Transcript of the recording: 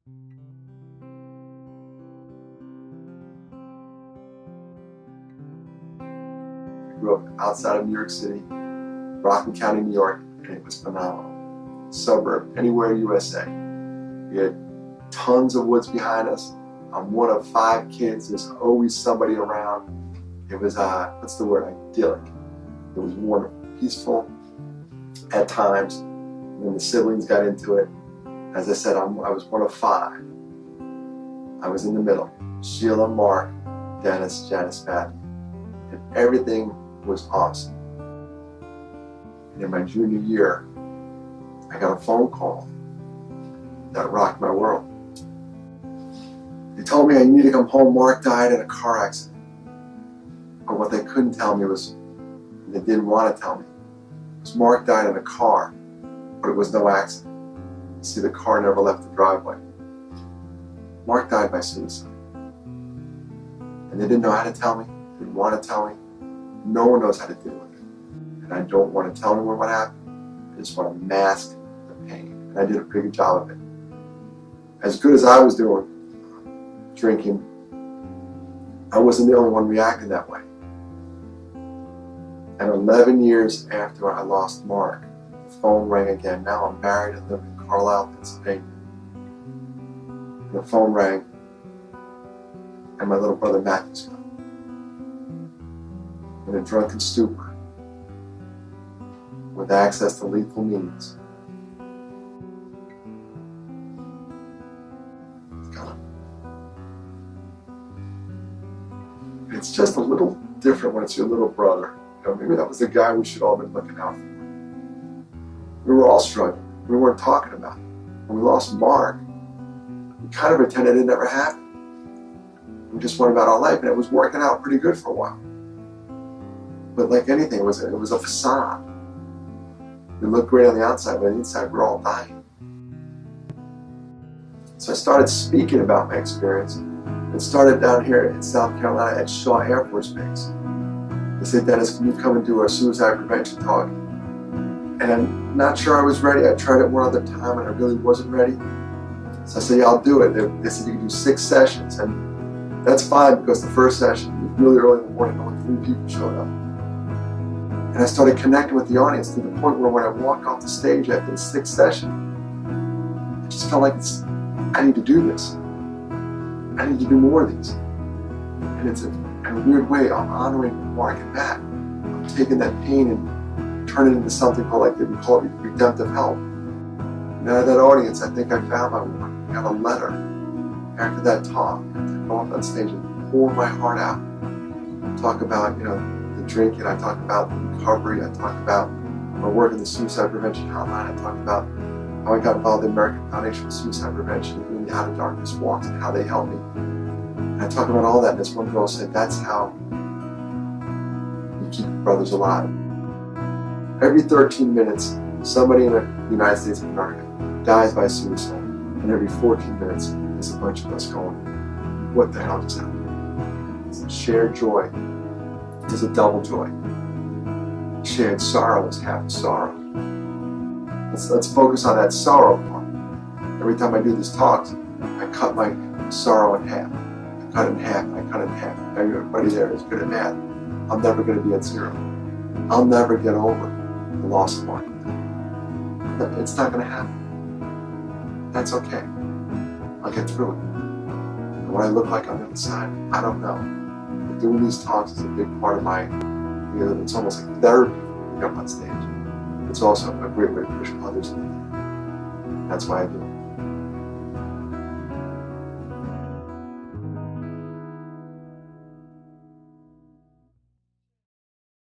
I grew up outside of New York City, Rockland County, New York, and it was phenomenal. Suburb, anywhere USA. We had tons of woods behind us. I'm one of 5 kids. There's always somebody around. It was, what's the word, idyllic. It was wonderful, peaceful at times. When the siblings got into it, as I said, I was one of 5. I was in the middle. Sheila, Mark, Dennis, Janice, Patty. And everything was awesome. And in my junior year, I got a phone call that rocked my world. They told me I needed to come home. Mark died in a car accident. But what they couldn't tell me was, and they didn't want to tell me, was Mark died in a car, but it was no accident. You see, the car never left the driveway. Mark died by suicide. And they didn't know how to tell me, didn't want to tell me. No one knows how to deal with it. And I don't want to tell anyone what happened. I just want to mask the pain. And I did a pretty good job of it. As good as I was doing, drinking, I wasn't the only one reacting that way. And 11 years after I lost Mark, the phone rang again. Now I'm married and live in Carlisle, Pennsylvania. And the phone rang, and my little brother Matthew's gone. In a drunken stupor, with access to lethal means. He's gone. It's just a little different when it's your little brother. You know, maybe that was the guy we should all have been looking out for. We were all struggling. We weren't talking about it. When we lost Mark, we kind of pretended it never happened. We just went about our life, and it was working out pretty good for a while. But like anything, it was a facade. We looked great on the outside, but on the inside, we're all dying. So I started speaking about my experience. It started down here in South Carolina at Shaw Air Force Base. They said, "Dennis, can you come and do a suicide prevention talk?" And I'm not sure I was ready. I tried it one other time and I really wasn't ready. So I said, "Yeah, I'll do it." They said you can do 6 sessions. And that's fine because the first session was really early in the morning. Only 3 people showed up. And I started connecting with the audience to the point where when I walked off the stage after the 6th session, I just felt like I need to do this. I need to do more of these. And it's in a weird way, I'm honoring Mark and Matt. I'm taking that pain and turning it into something called, like they would call it, redemptive help. And out of that audience, I think I found my one. I got a letter after that talk to go up on stage and pour my heart out. Talk about, the drinking. I talk about the recovery. I talk about my work in the suicide prevention hotline. I talk about how I got involved in the American Foundation for Suicide Prevention and doing the Out of Darkness walks and how they helped me. And I talk about all that, and this one girl said, "That's how you keep your brothers alive." Every 13 minutes, somebody in the United States of America dies by suicide, and every 14 minutes, there's a bunch of us going, "What the hell just happened?" It's a shared joy. It's a double joy. Shared sorrow is half sorrow. Let's focus on that sorrow part. Every time I do these talks, I cut my sorrow in half. I cut it in half, and I cut it in half. Everybody there is good at math. I'm never going to be at 0. I'll never get over the loss of Mark. It's not going to happen. That's okay. I'll get through it. And what I look like on the other side, I don't know. But doing these talks is a big part of my, it's almost like therapy when you get up on stage. It's also a great way to push others in. That's why I do it.